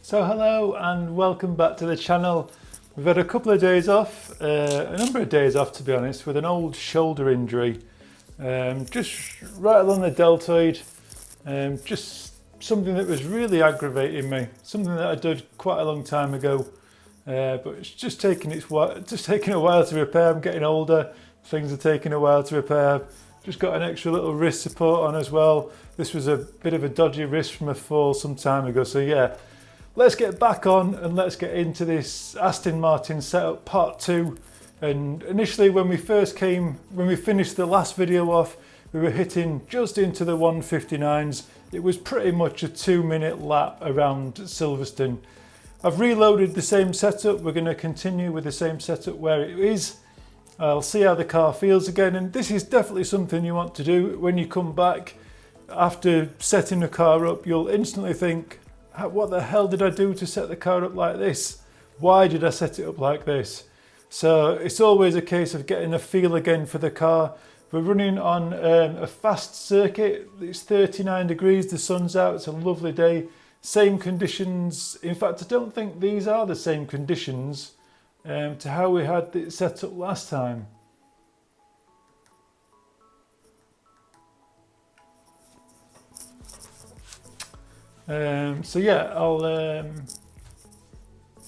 So hello and welcome back to the channel. We've had a couple of days off, a number of days off to be honest, with an old shoulder injury. Just right along the deltoid, just something that was really aggravating me, something that I did quite a long time ago, but it's just taking a while to repair. I'm getting older, things are taking a while to repair. Just got an extra little wrist support on as well. This was a bit of a dodgy wrist from a fall some time ago, so yeah. Let's get back on and let's get into this Aston Martin setup part 2. And initially when we finished the last video off, we were hitting just into the 159s. It was pretty much a 2-minute lap around Silverstone. I've reloaded the same setup. We're going to continue with the same setup where it is. I'll see how the car feels again, and this is definitely something you want to do when you come back after setting the car up. You'll instantly think, what the hell did I do to set the car up like this? Why did I set it up like this? So it's always a case of getting a feel again for the car. We're running on a fast circuit. It's 39 degrees, the sun's out, it's a lovely day. Same conditions. In fact, I don't think these are the same conditions to how we had it set up last time. So yeah,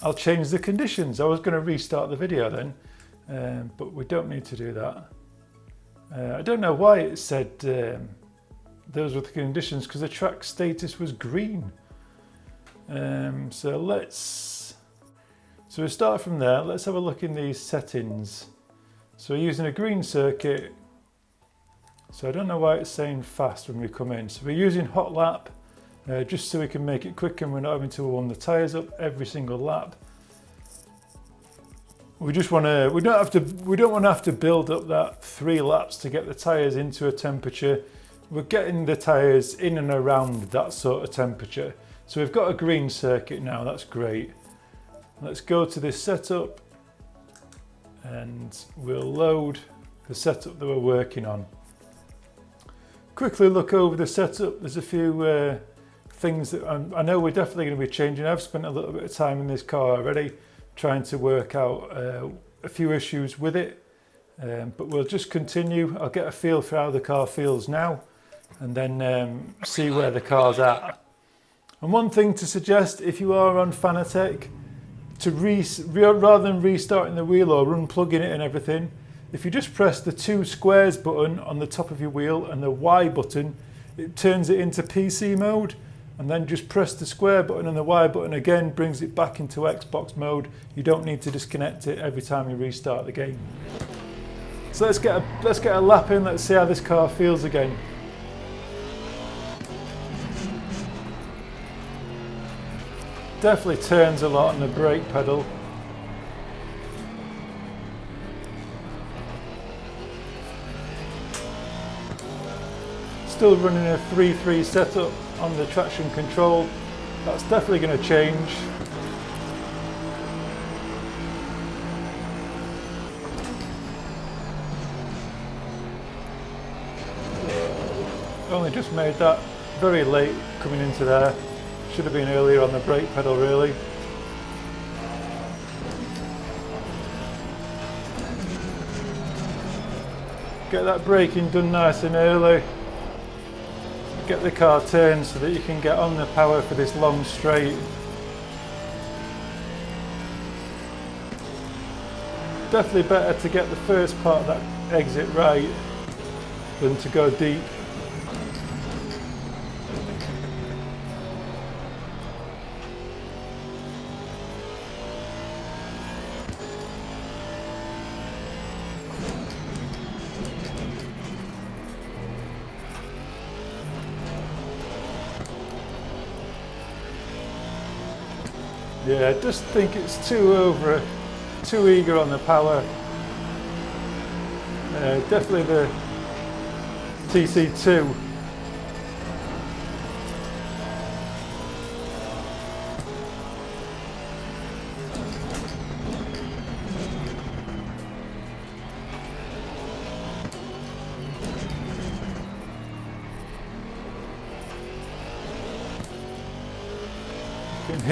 I'll change the conditions. I was going to restart the video then, but we don't need to do that. I don't know why it said those were the conditions, because the track status was green. So we start from there. Let's have a look in these settings. So we're using a green circuit. So I don't know why it's saying fast when we come in. So we're using hot lap. Just so we can make it quick and we're not having to warm the tyres up every single lap. We don't want to have to build up that 3 laps to get the tyres into a temperature. We're getting the tyres in and around that sort of temperature. So we've got a green circuit now, that's great. Let's go to this setup and we'll load the setup that we're working on. Quickly look over the setup. There's a few things that I know we're definitely going to be changing. I've spent a little bit of time in this car already trying to work out a few issues with it, but we'll just continue. I'll get a feel for how the car feels now and then see where the car's at. And one thing to suggest, if you are on Fanatec, rather than restarting the wheel or unplugging it and everything, if you just press the 2 squares button on the top of your wheel and the Y button, it turns it into PC mode. And then just press the square button and the Y button again, brings it back into Xbox mode. You don't need to disconnect it every time you restart the game. So let's get a lap in, let's see how this car feels again. Definitely turns a lot on the brake pedal. Still running a 3-3 setup on the traction control. That's definitely going to change. Only just made that very late coming into there. Should have been earlier on the brake pedal really. Get that braking done nice and early. Get the car turned so that you can get on the power for this long straight. Definitely better to get the first part of that exit right than to go deep. Yeah, I just think it's too eager on the power. Definitely the TC2.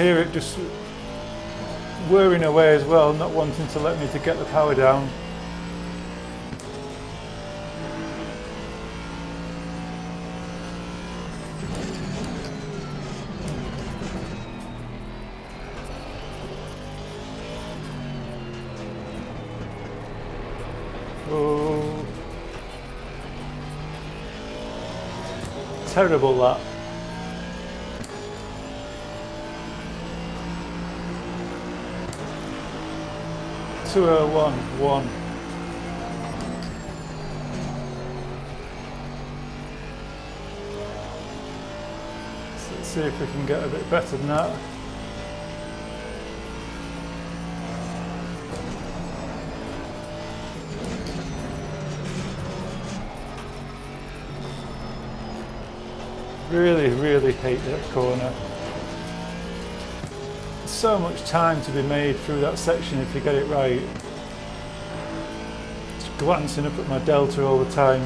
hear it just whirring away as well, not wanting to let me to get the power down. Oh, terrible that. (2011). Let's see if we can get a bit better than that. Really hate that corner. So much time to be made through that section if you get it right. Just glancing up at my delta all the time.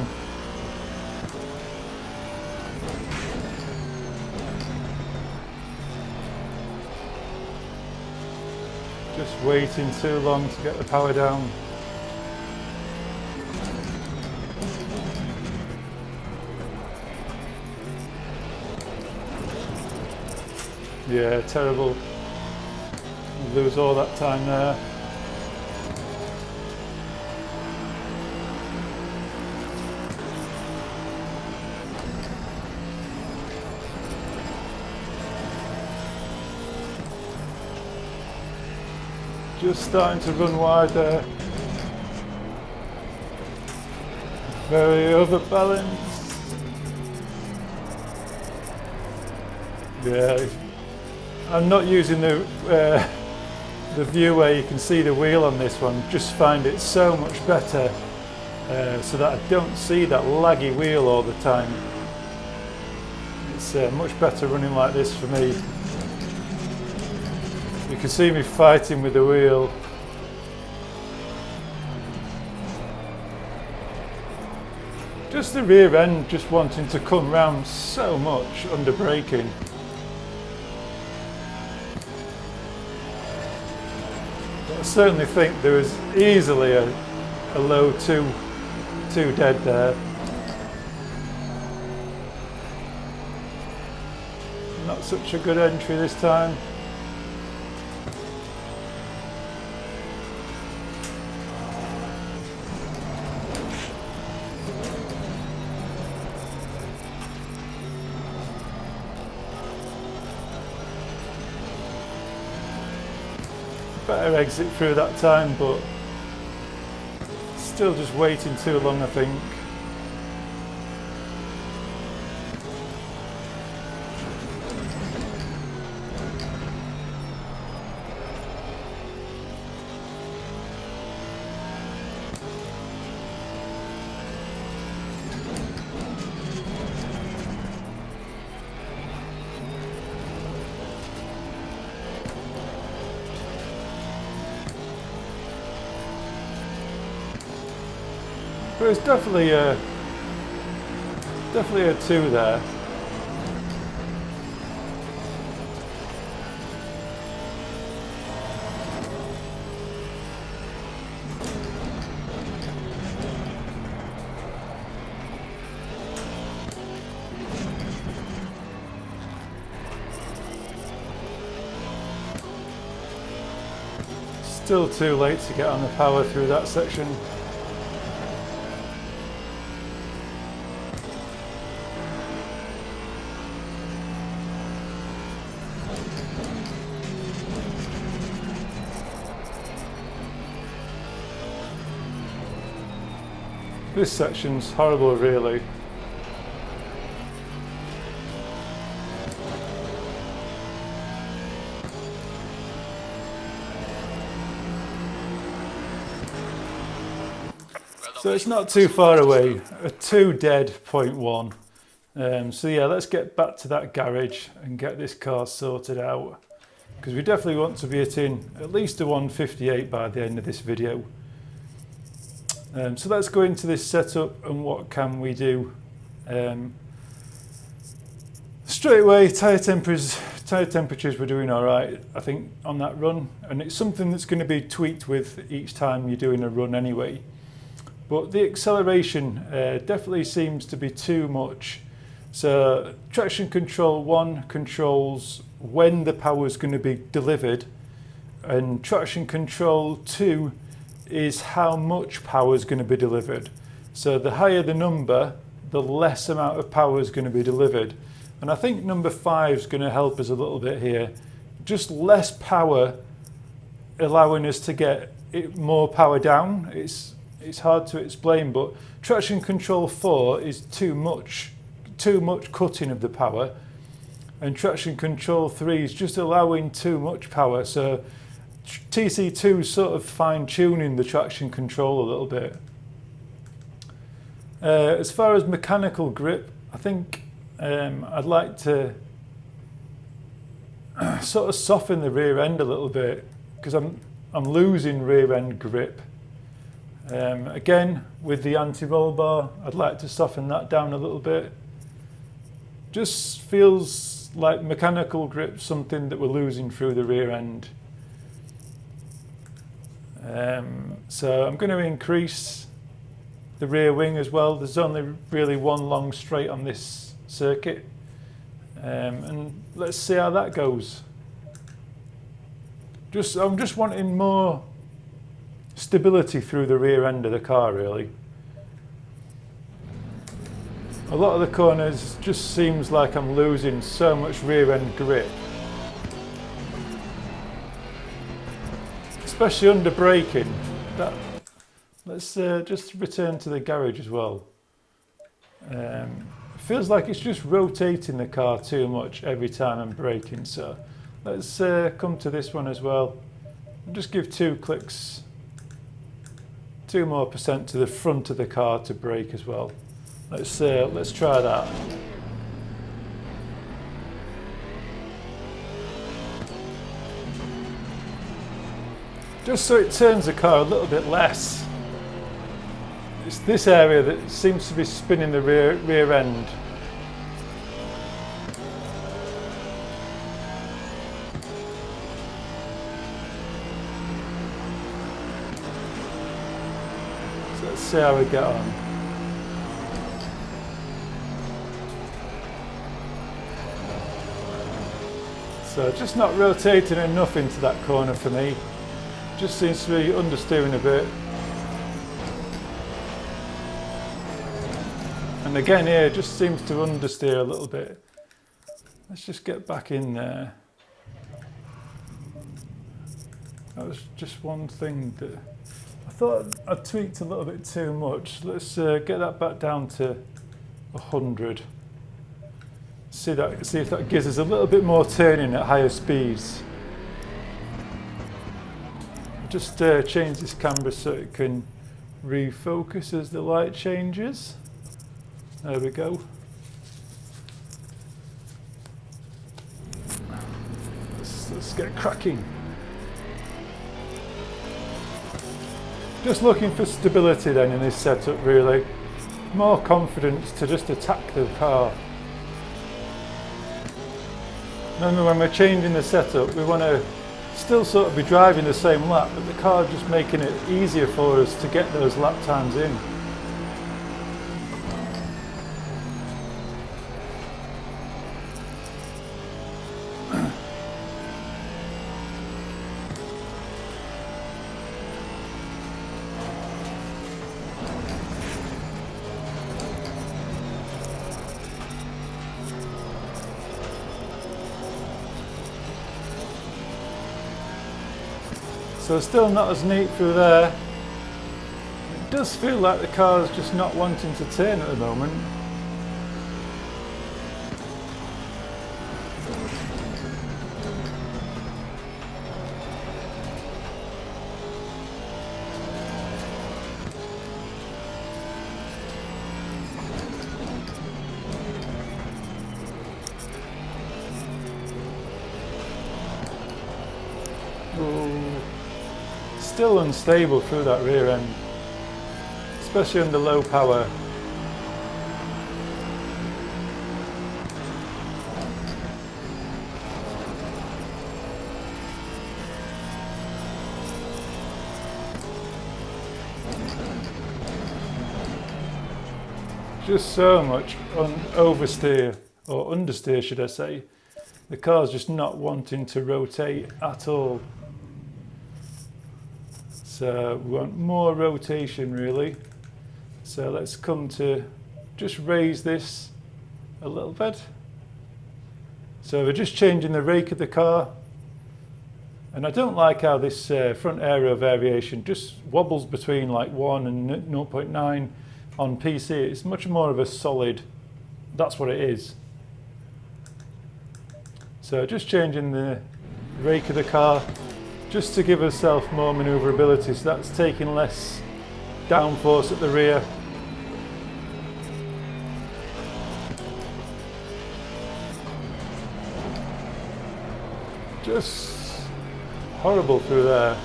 Just waiting too long to get the power down. Yeah, terrible. Lose all that time there. Just starting to run wide there. Very overbalanced. Yeah, I'm not using the view where you can see the wheel on this one. Just find it so much better so that I don't see that laggy wheel all the time. It's much better running like this for me. You can see me fighting with the wheel. Just the rear end just wanting to come round so much under braking. I certainly think there was easily a low two dead there. Not such a good entry this time. Better exit through that time, but still just waiting too long, I think. But it's definitely a 2 there. Still too late to get on the power through that section. This section's horrible, really. So it's not too far away, a 2 dead, 0.1. So yeah, let's get back to that garage and get this car sorted out, because we definitely want to be hitting at least a 158 by the end of this video. So let's go into this setup and what can we do. Straight away, tyre temper is tyre temperatures were doing all right, I think, on that run, and it's something that's going to be tweaked with each time you're doing a run anyway. But the acceleration definitely seems to be too much. So traction control 1 controls when the power is going to be delivered, and traction control 2 is how much power is going to be delivered. So the higher the number, the less amount of power is going to be delivered. And I think number 5 is going to help us a little bit here. Just less power, allowing us to get more power down. It's hard to explain, but traction control 4 is too much cutting of the power, and traction control 3 is just allowing too much power. So TC2 is sort of fine-tuning the traction control a little bit. As far as mechanical grip, I think I'd like to sort of soften the rear end a little bit, because I'm losing rear end grip. Again, with the anti-roll bar, I'd like to soften that down a little bit. Just feels like mechanical grip, something that we're losing through the rear end. So I'm going to increase the rear wing as well. There's only really one long straight on this circuit, and let's see how that goes. I'm just wanting more stability through the rear end of the car, really. A lot of the corners just seems like I'm losing so much rear end grip, especially under braking. Let's just return to the garage as well. It feels like it's just rotating the car too much every time I'm braking, so let's come to this one as well and just give 2 clicks, 2 more percent to the front of the car to brake as well. Let's try that. Just so it turns the car a little bit less. It's this area that seems to be spinning the rear end. So let's see how we get on. So just not rotating enough into that corner for me. Just seems to be understeering a bit. And again here, just seems to understeer a little bit. Let's just get back in there. That was just one thing that I thought I tweaked a little bit too much. Let's get that back down to 100. See if that gives us a little bit more turning at higher speeds. Just change this camera so it can refocus as the light changes. There we go. Let's get cracking. Just looking for stability then in this setup, really. More confidence to just attack the car. Remember, when we're changing the setup, we want to still sort of be driving the same lap, but the car just making it easier for us to get those lap times in. So still not as neat through there. It does feel like the car's just not wanting to turn at the moment. Still unstable through that rear end, especially under low power. just so much oversteer, or understeer should I say. The car's just not wanting to rotate at all. So we want more rotation really. So let's come to just raise this a little bit. So we're just changing the rake of the car. And I don't like how this front aero variation just wobbles between like 1 and 0.9 on PC. It's much more of a solid, that's what it is. So just changing the rake of the car just to give ourselves more manoeuvrability. So that's taking less downforce at the rear. Just horrible through there.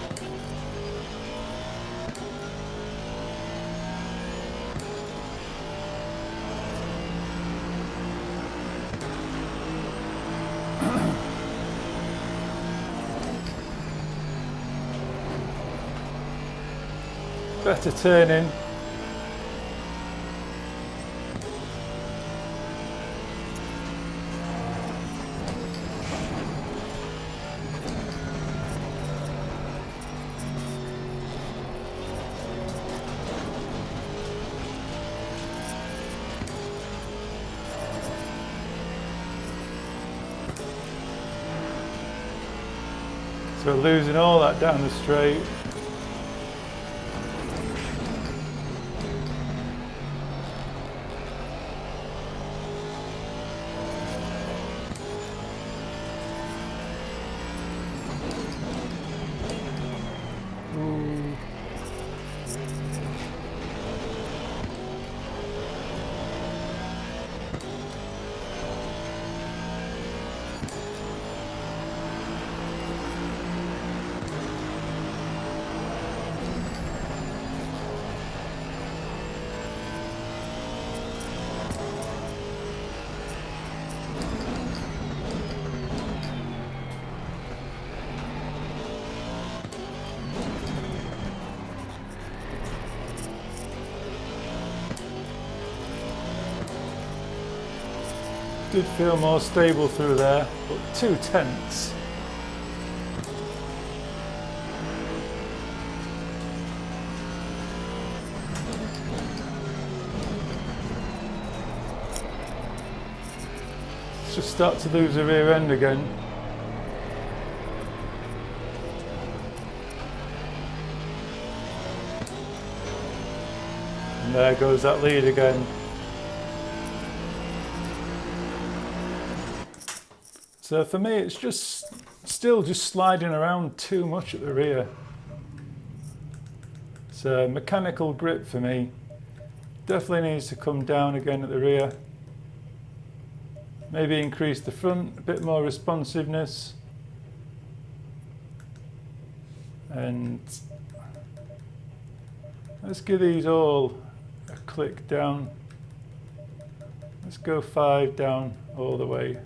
Better turning. So we're losing all that down the straight. Did feel more stable through there, but 2 tenths. Let's just start to lose the rear end again. And there goes that lead again. So for me, it's just still just sliding around too much at the rear. So mechanical grip for me definitely needs to come down again at the rear. Maybe increase the front, a bit more responsiveness. And let's give these all a click down. Let's go 5 down all the way.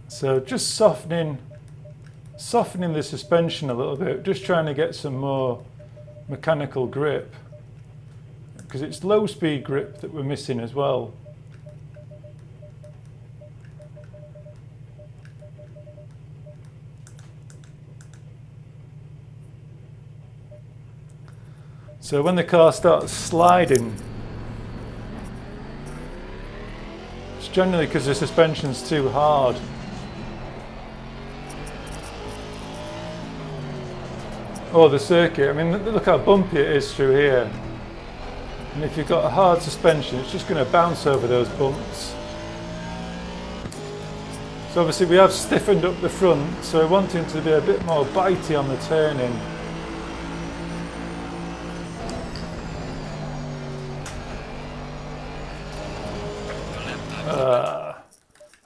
So just softening the suspension a little bit, just trying to get some more mechanical grip, because it's low speed grip that we're missing as well. So when the car starts sliding, it's generally because the suspension's too hard. Or the circuit, I mean, look how bumpy it is through here. And if you've got a hard suspension, it's just going to bounce over those bumps. So obviously we have stiffened up the front, so we're wanting to be a bit more bitey on the turning.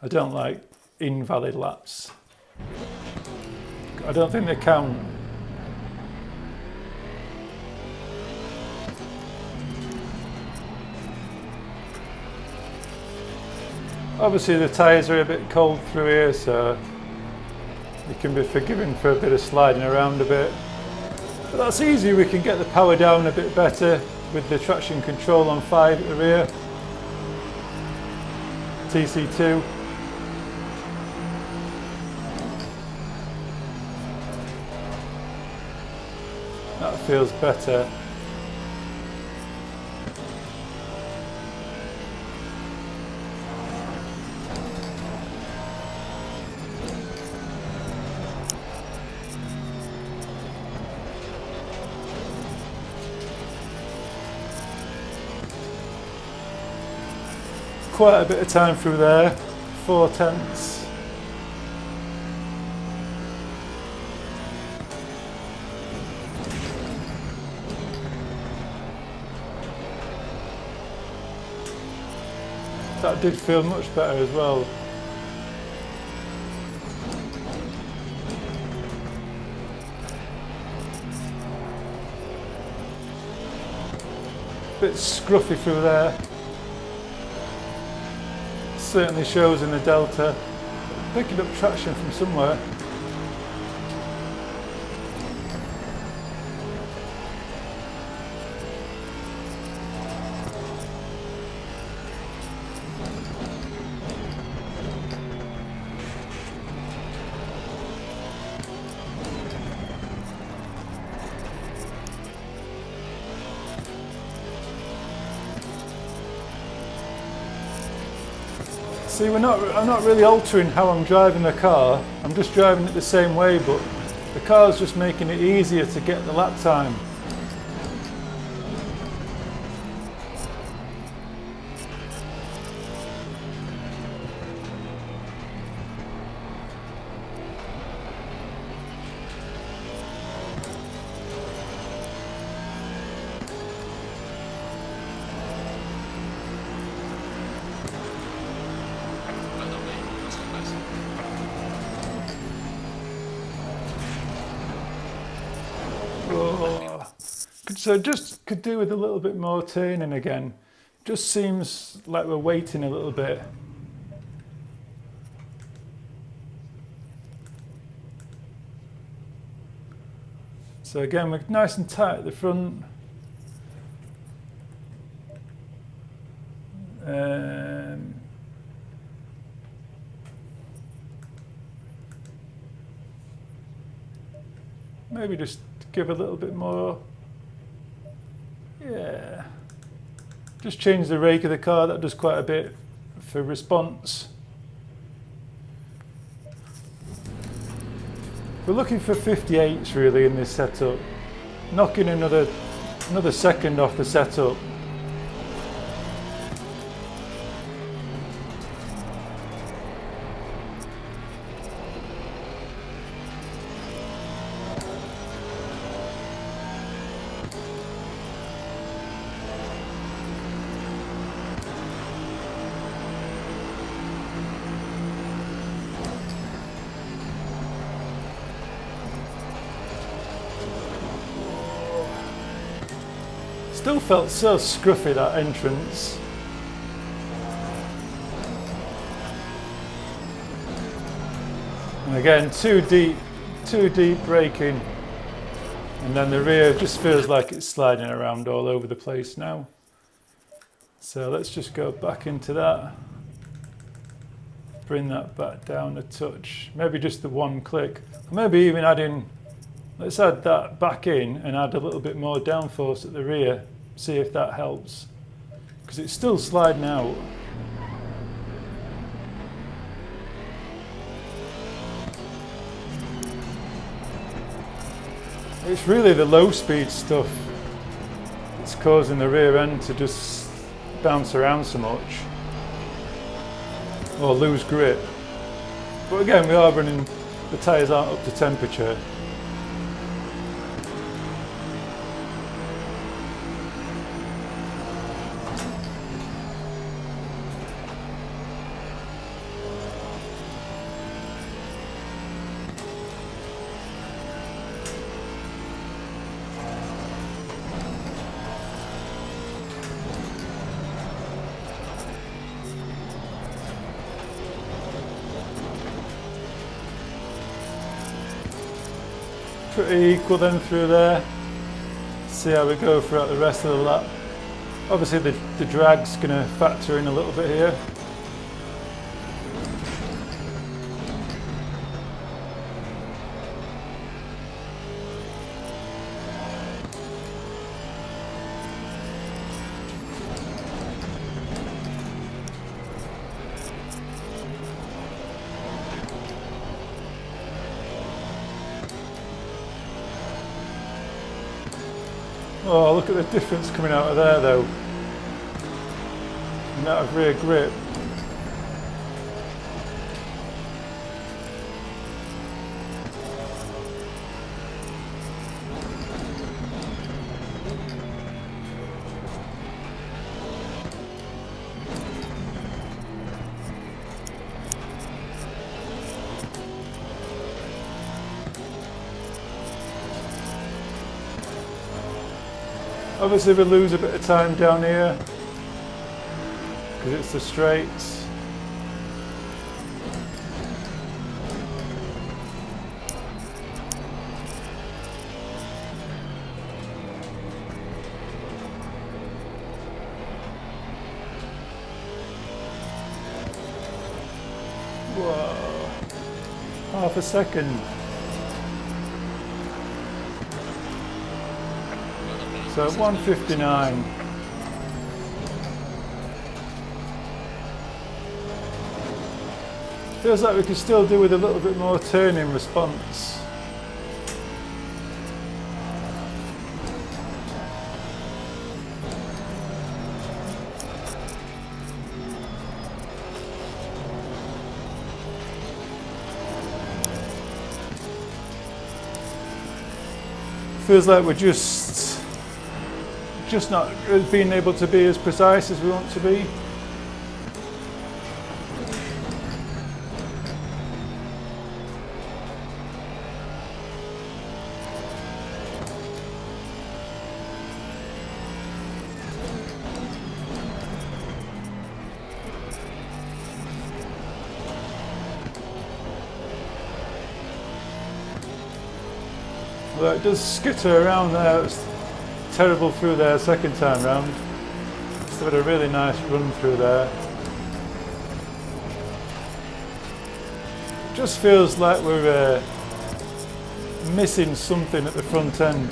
I don't like invalid laps. I don't think they count. Obviously the tyres are a bit cold through here, so you can be forgiven for a bit of sliding around a bit. But that's easy, we can get the power down a bit better with the traction control on 5 at the rear. TC2. That feels better. Quite a bit of time through there, 4/10. That did feel much better as well. Bit scruffy through there. Certainly shows in the delta. Picking up traction from somewhere. See, I'm not really altering how I'm driving the car. I'm just driving it the same way, but the car's just making it easier to get the lap time. So just could do with a little bit more turning again. Just seems like we're waiting a little bit. So again, we're nice and tight at the front. Maybe just give a little bit more. Yeah, just change the rake of the car, that does quite a bit for response. We're looking for 58s really in this setup, knocking another second off the setup. Still felt so scruffy, that entrance. And again, too deep braking. And then the rear just feels like it's sliding around all over the place now. So let's just go back into that. Bring that back down a touch. Maybe just the one click. Maybe even adding, let's add that back in and add a little bit more downforce at the rear. See if that helps. Because it's still sliding out. It's really the low speed stuff that's causing the rear end to just bounce around so much. Or lose grip. But again, we are running, the tyres aren't up to temperature. pretty equal then through there. See how we go throughout the rest of the lap. Obviously the drag's going to factor in a little bit here. Oh, look at the difference coming out of there though. And out of rear grip. Obviously we lose a bit of time down here because it's the straights. Whoa, half a second. So 1:59. Feels like we could still do with a little bit more turning response. Feels like we're just not being able to be as precise as we want to be. Well, it does skitter around there. It's terrible through there second time round. Just had a really nice run through there. It just feels like we're missing something at the front end.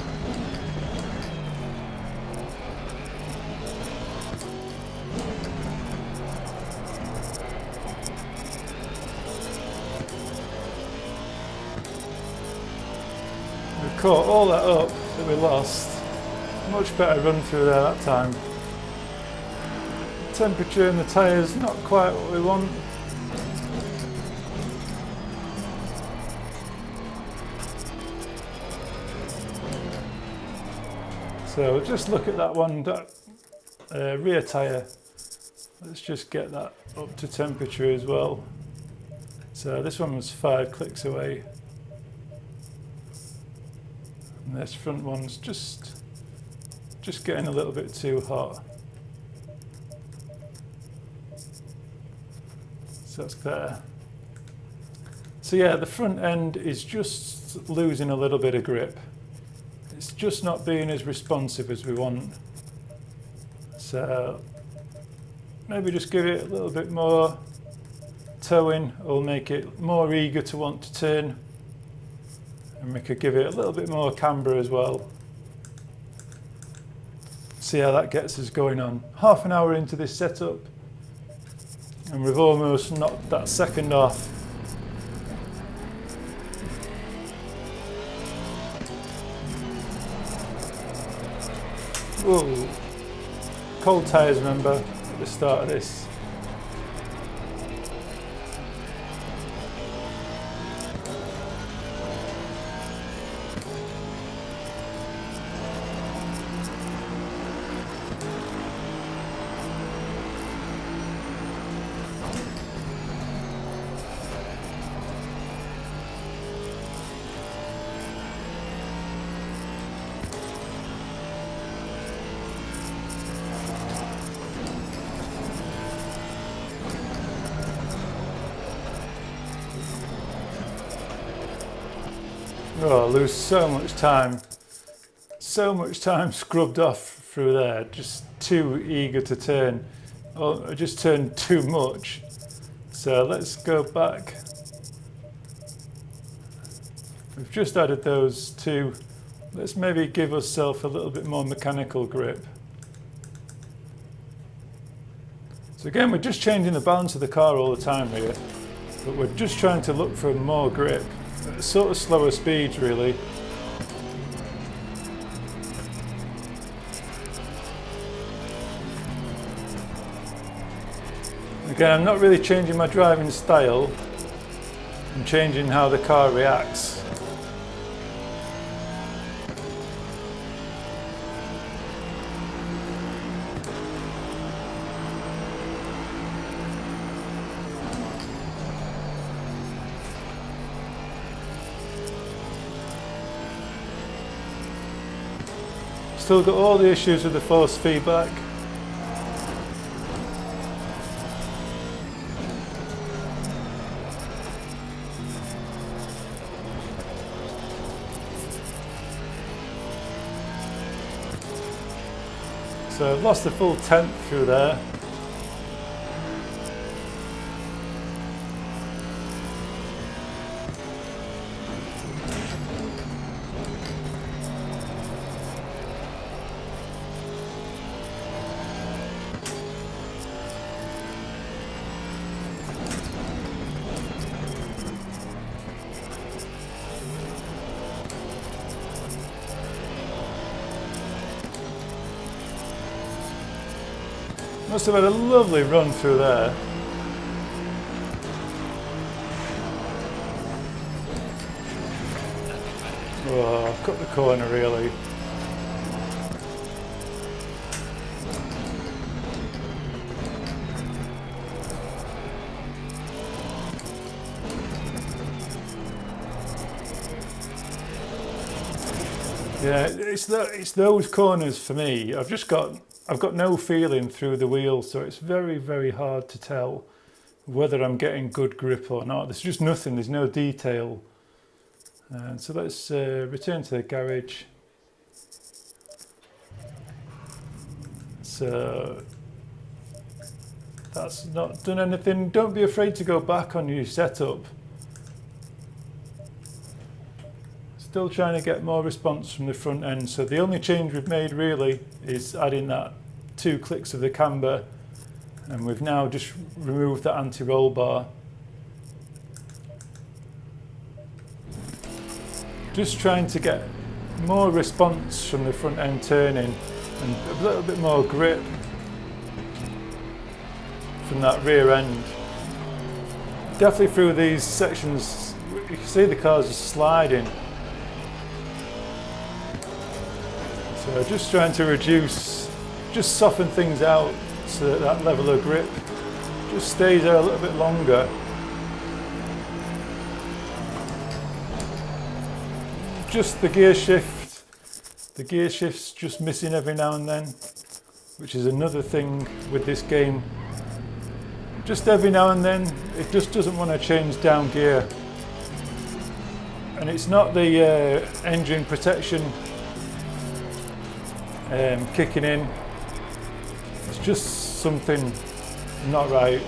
We caught all that up that we lost. Much better run through there that time. Temperature in the tyres not quite what we want. So we'll just look at that one, that rear tyre. Let's just get that up to temperature as well. So this one was 5 clicks away. And this front one's just getting a little bit too hot. So that's better. So yeah, the front end is just losing a little bit of grip. It's just not being as responsive as we want. So maybe just give it a little bit more towing, or make it more eager to want to turn. And we could give it a little bit more camber as well. See how that gets us going on. Half an hour into this setup and we've almost knocked that second off. Whoa. Cold tyres, remember, at the start of this. Oh, I lose so much time scrubbed off through there, just too eager to turn. Oh, I just turned too much. So let's go back. We've just added those two. Let's maybe give ourselves a little bit more mechanical grip. So again, we're just changing the balance of the car all the time here, but we're just trying to look for more grip at sort of slower speeds really. Again, I'm not really changing my driving style, I'm changing how the car reacts. Still got all the issues with the force feedback. So I've lost a full tenth through there. Must have had a lovely run through there. Oh, cut the corner really. Yeah, it's those corners for me. I've got no feeling through the wheel, so it's very, very hard to tell whether I'm getting good grip or not. There's just nothing, there's no detail. So let's return to the garage. So that's not done anything. Don't be afraid to go back on your setup. Still trying to get more response from the front end. So the only change we've made really is adding that 2 clicks of the camber, and we've now just removed the anti-roll bar. Just trying to get more response from the front end turning and a little bit more grip from that rear end. Definitely through these sections, you can see the car's just sliding. So just trying to reduce, just soften things out so that that level of grip just stays there a little bit longer. Just the gear shift's just missing every now and then, which is another thing with this game. Just every now and then, it just doesn't want to change down gear. And it's not the engine protection kicking in, it's just something not right.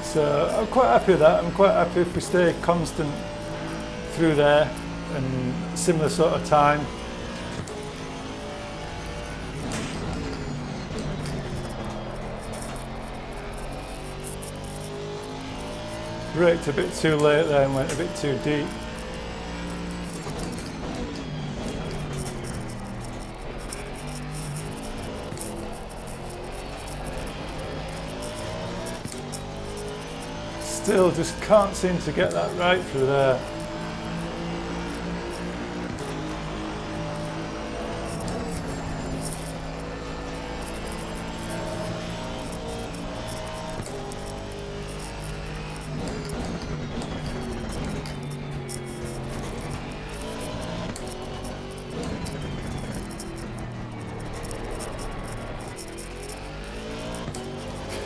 So I'm quite happy with that. I'm quite happy if we stay constant through there and similar sort of time. Braked a bit too late there and went a bit too deep. Still just can't seem to get that right through there.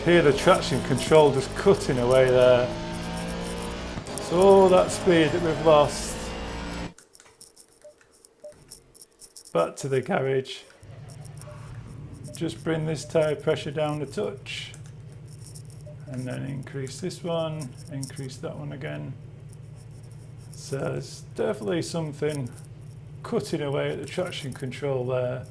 Hear the traction control just cutting away there. So all that speed that we've lost. Back to the garage. Just bring this tyre pressure down a touch. And then increase this one, increase that one again. So there's definitely something cutting away at the traction control there.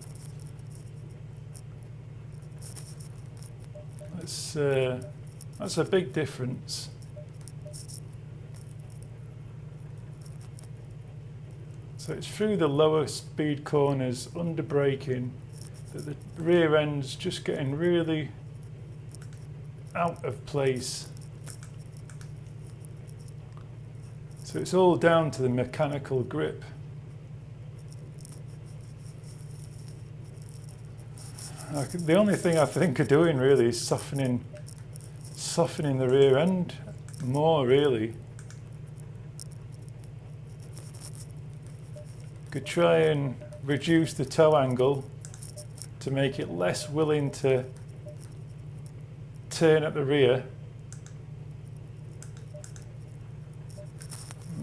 That's a big difference. So it's through the lower speed corners, under braking, that the rear end's just getting really out of place. So it's all down to the mechanical grip. The only thing I think of doing really is softening the rear end more really. Could try and reduce the toe angle to make it less willing to turn at the rear.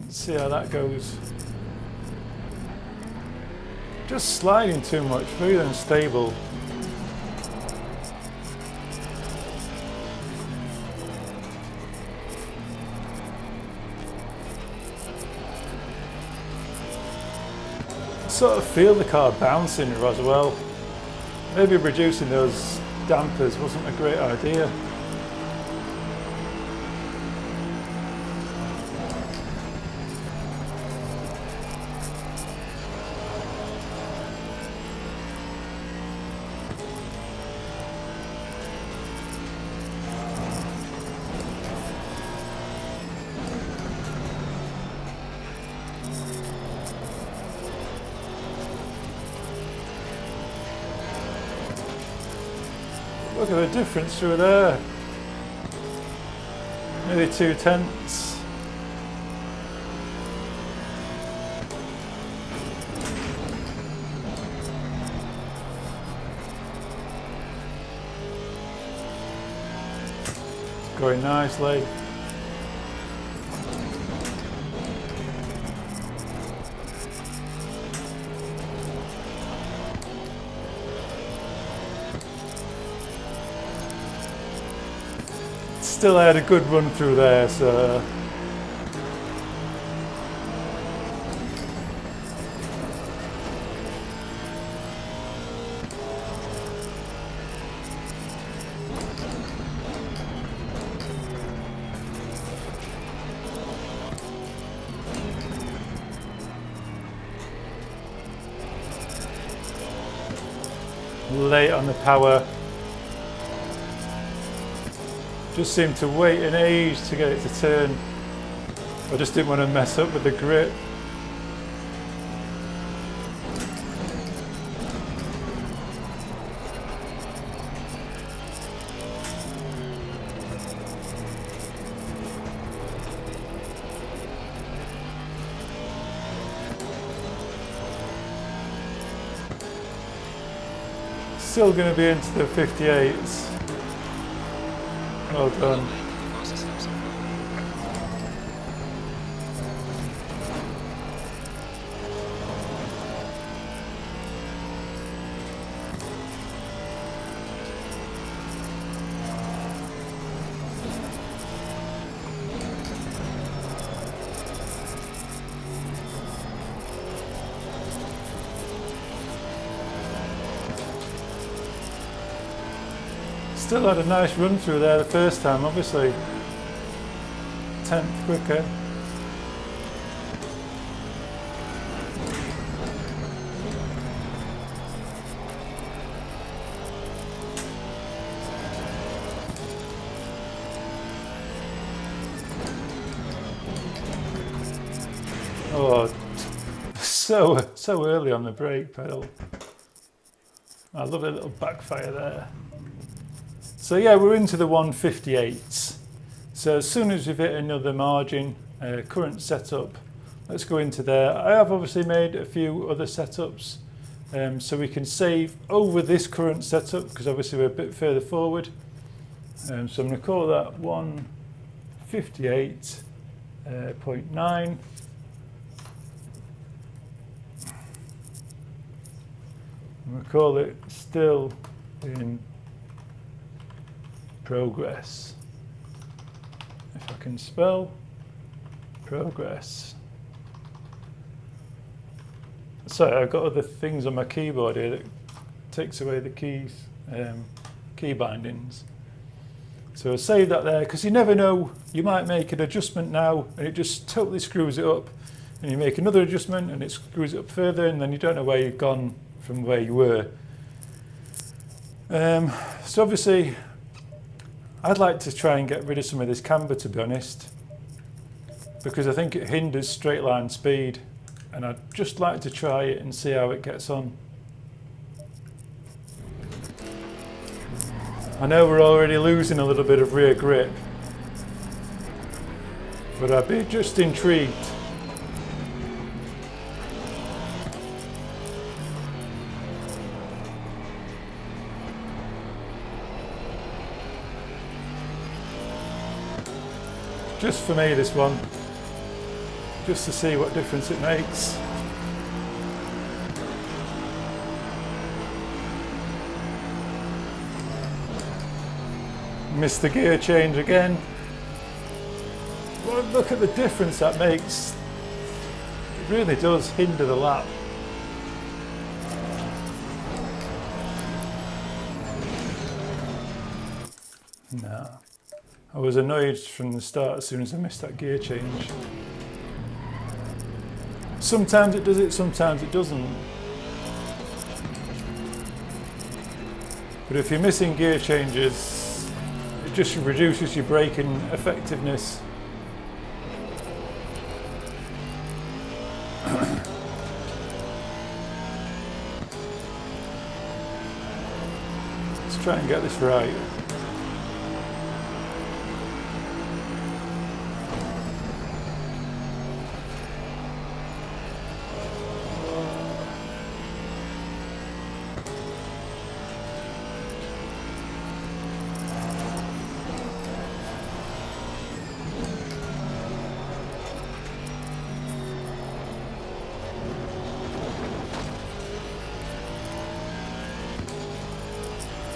Let's see how that goes. Just sliding too much, very unstable. Sort of feel the car bouncing as well. Maybe reducing those dampers wasn't a great idea. Look at the difference through there. Nearly 2/10. Going nicely. Still had a good run through there, so late on the power. Just seemed to wait an age to get it to turn. I just didn't want to mess up with the grip. Still going to be into the 58s. Well done. Still had a nice run through there the first time, obviously. 10th quicker. Oh, so early on the brake pedal. I love a little backfire there. So yeah, we're into the 158s. So as soon as we've hit another margin, current setup, let's go into there. I have obviously made a few other setups, so we can save over this current setup because obviously we're a bit further forward. So I'm going to call that 158.9. We'll call it still in progress. If I can spell progress. Sorry, I've got other things on my keyboard here that takes away the keys, key bindings. So I'll save that there because you never know, you might make an adjustment now and it just totally screws it up, and you make another adjustment and it screws it up further, and then you don't know where you've gone from where you were. So obviously I'd like to try and get rid of some of this camber, to be honest, because I think it hinders straight line speed, and I'd just like to try it and see how it gets on. I know we're already losing a little bit of rear grip, but I'd be just intrigued. Just for me, this one, just to see what difference it makes. Missed the gear change again. Well, look at the difference that makes. It really does hinder the lap. No. I was annoyed from the start as soon as I missed that gear change. Sometimes it does it, sometimes it doesn't. But if you're missing gear changes, it just reduces your braking effectiveness. Let's try and get this right.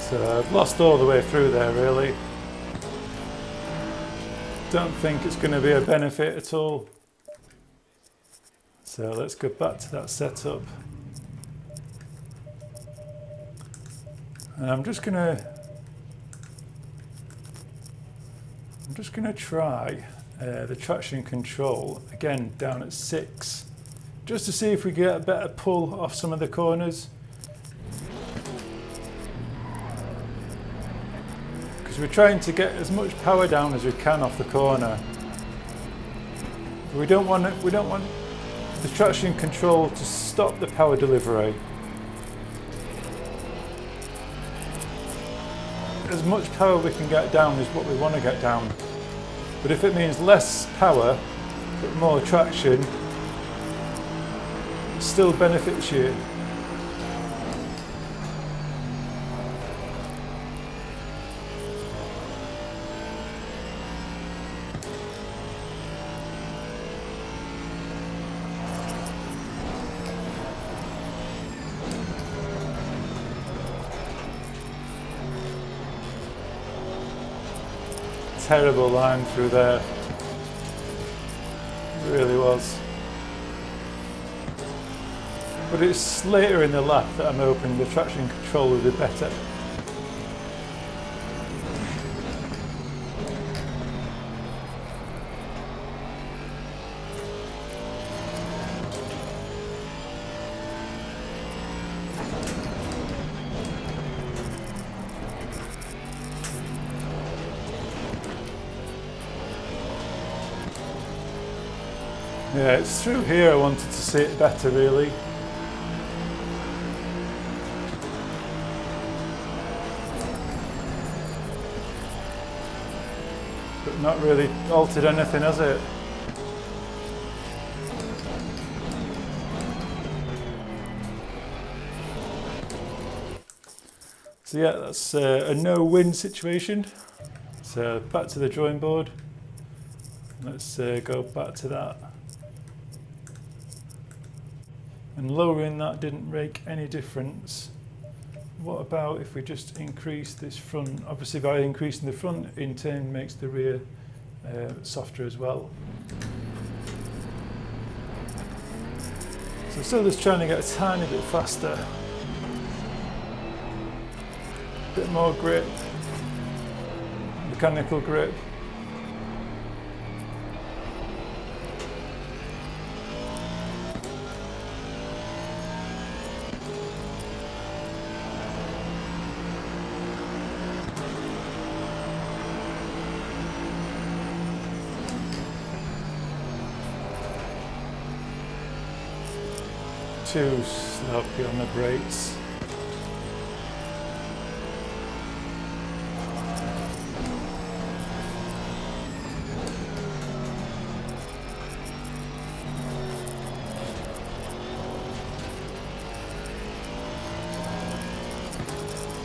So I've lost all the way through there, really. Don't think it's going to be a benefit at all. So let's go back to that setup. And I'm just going to try the traction control again down at 6, just to see if we get a better pull off some of the corners. Because we're trying to get as much power down as we can off the corner. We don't want the traction control to stop the power delivery. As much power we can get down is what we want to get down. But if it means less power but more traction, it still benefits you. Terrible line through there. It really was. But it's later in the lap that I'm hoping the traction control will be better. Yeah, it's through here I wanted to see it better really. But not really altered anything, has it? So yeah, that's a no-win situation. So back to the drawing board. Let's go back to that. And lowering that didn't make any difference. What about if we just increase this front? Obviously by increasing the front, in turn makes the rear softer as well. So still just trying to get a tiny bit faster. Bit more grip, mechanical grip. Too sloppy on the brakes.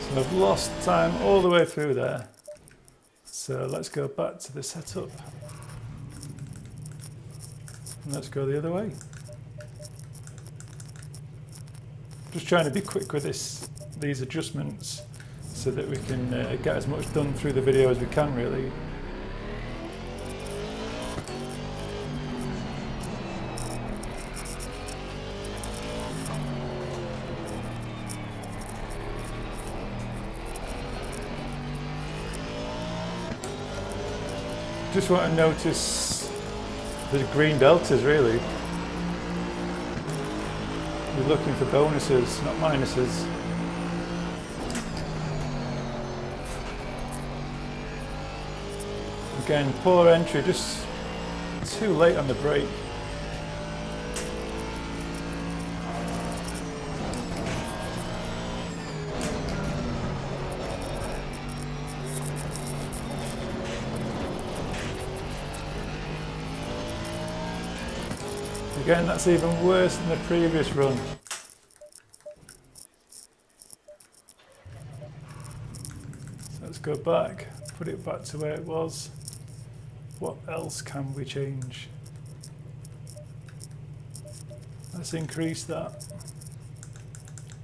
So I've lost time all the way through there. So let's go back to the setup. And let's go the other way. Just trying to be quick with these adjustments so that we can get as much done through the video as we can really. Just want to notice the green deltas really. We're looking for bonuses, not minuses. Again, poor entry, just too late on the brake. Again, that's even worse than the previous run. So let's go back, put it back to where it was. What else can we change? Let's increase that.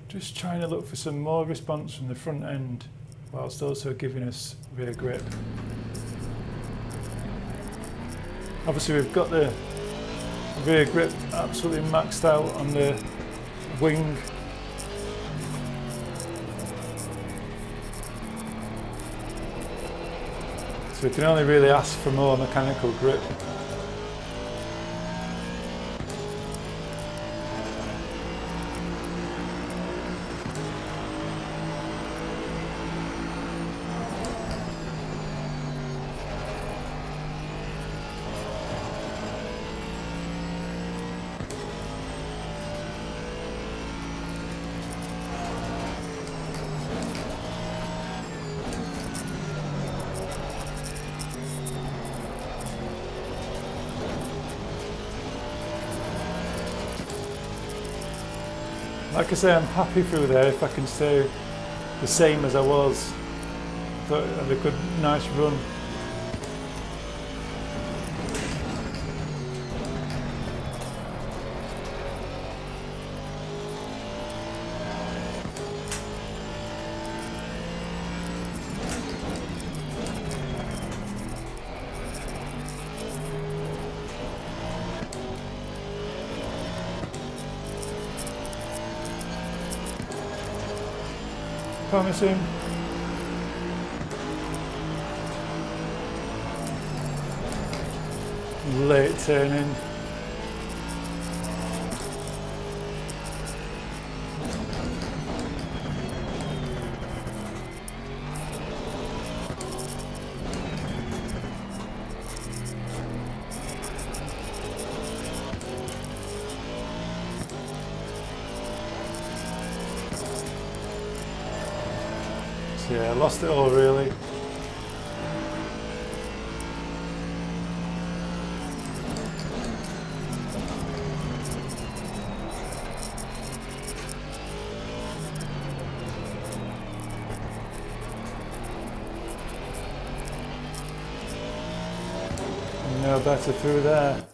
Just trying to look for some more response from the front end, whilst also giving us rear grip. Obviously we've got the rear grip absolutely maxed out on the wing. So we can only really ask for more mechanical grip. Like I say, I'm happy through there if I can stay the same as I was. Thought I'd have a good, nice run. Promising. Late turning. So yeah, I lost it all really. No better through there.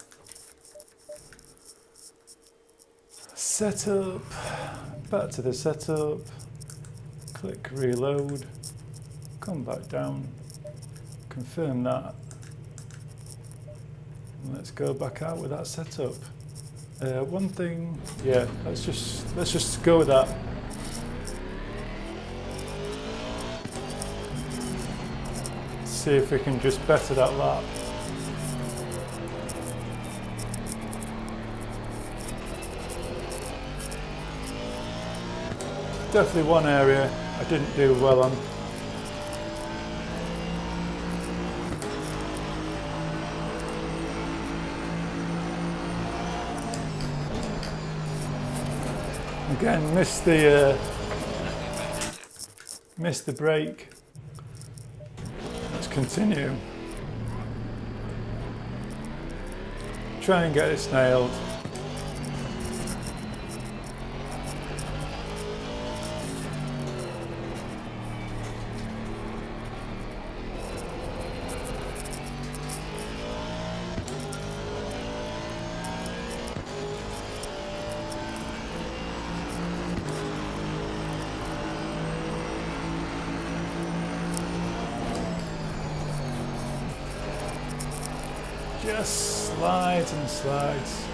Setup, back to the setup, click reload, come back down, confirm that, and let's go back out with that setup. One thing, yeah, let's just go with that. See if we can just better that lap. Definitely one area I didn't do well on. Again, missed the brake. Let's continue. Try and get this nailed. Just slides and slides.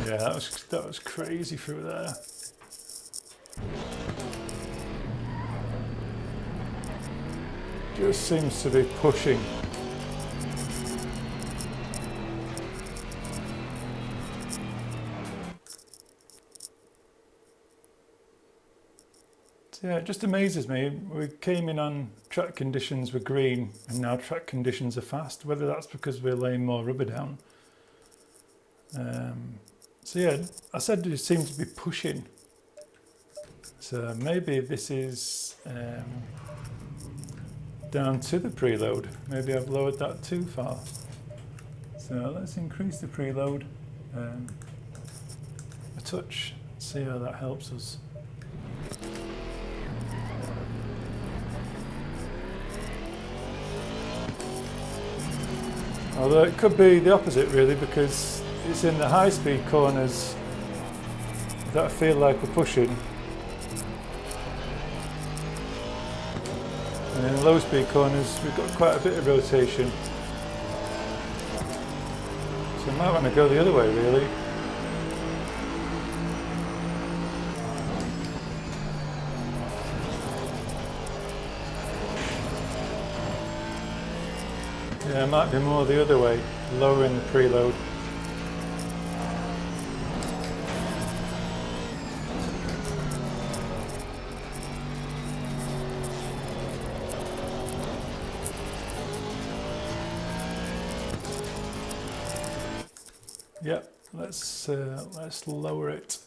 Yeah, that was crazy through there. Just seems to be pushing. So yeah, it just amazes me. We came in on track conditions were green and now track conditions are fast, whether that's because we're laying more rubber down. So yeah, I said it seemed to be pushing. So maybe this is down to the preload. Maybe I've lowered that too far. So let's increase the preload a touch, see how that helps us. Although it could be the opposite really, because it's in the high speed corners that I feel like we're pushing. And in the low speed corners, we've got quite a bit of rotation. So I might want to go the other way, really. Yeah, it might be more the other way, lowering the preload. Yep, let's lower it.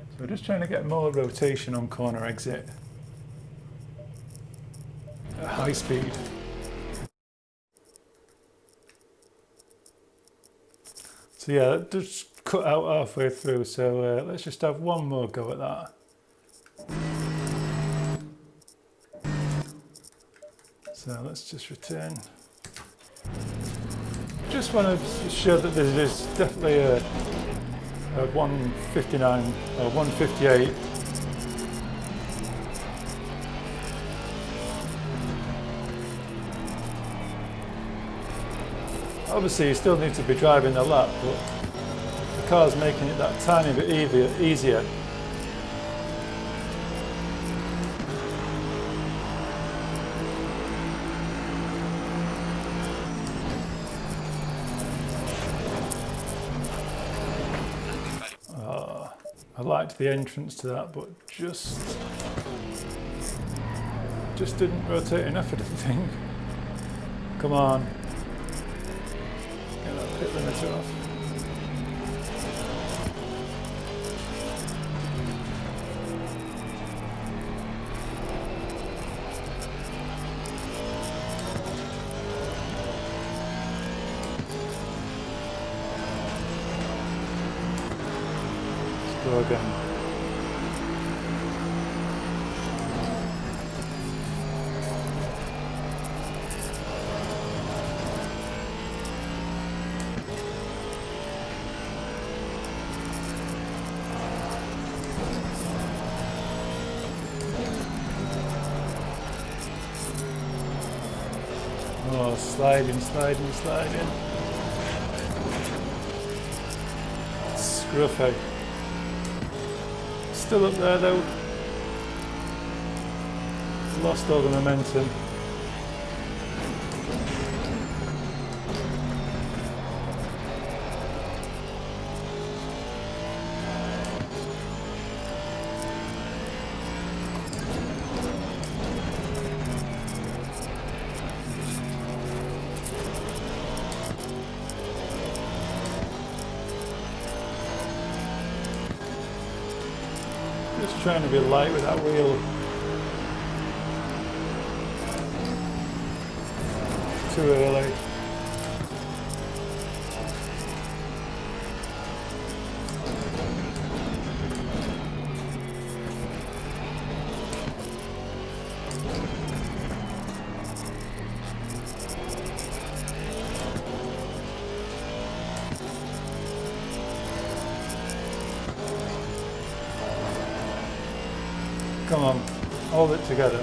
So we're just trying to get more rotation on corner exit at high speed. So yeah, that just cut out halfway through. So let's just have one more go at that. So let's just return. Just want to show that there's definitely a 159 or 158. Obviously you still need to be driving the lap, but the car's making it that tiny bit easier. I liked the entrance to that, but just didn't rotate enough, I didn't think. Come on. Get that pit limiter off. Let's go again. Oh, sliding. Scruffy. Still up there though. Lost all the momentum. Just trying to be light with that wheel. Too early. Come on, hold it together.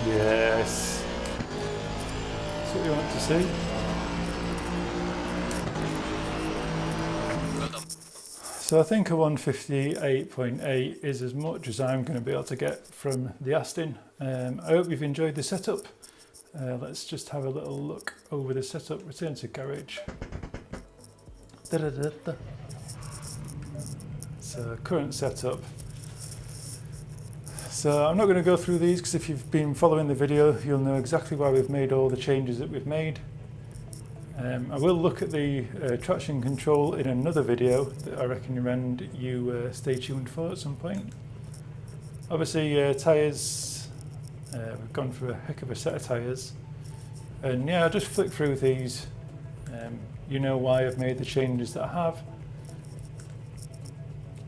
Yes. That's what you want to see. So I think a 158.8 is as much as I'm going to be able to get from the Aston. I hope you've enjoyed the setup. Let's just have a little look over the setup. Return to garage. So current setup. So I'm not going to go through these because if you've been following the video, you'll know exactly why we've made all the changes that we've made. I will look at the traction control in another video that I recommend you stay tuned for at some point. Obviously tyres, we've gone for a heck of a set of tyres, and yeah, I'll just flick through these. You know why I've made the changes that I have,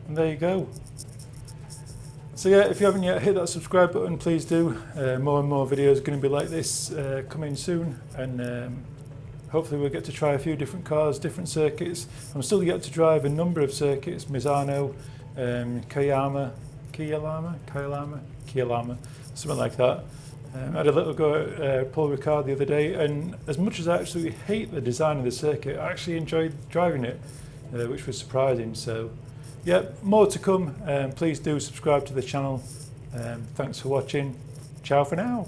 and there you go. So yeah, if you haven't yet hit that subscribe button, please do. More and more videos are going to be like this coming soon, and hopefully we'll get to try a few different cars, different circuits. I'm still yet to drive a number of circuits, Misano, Kiyama, something like that. I had a little go at Paul Ricard the other day, and as much as I absolutely hate the design of the circuit, I actually enjoyed driving it, which was surprising. So yeah, more to come. Please do subscribe to the channel. Thanks for watching. Ciao for now.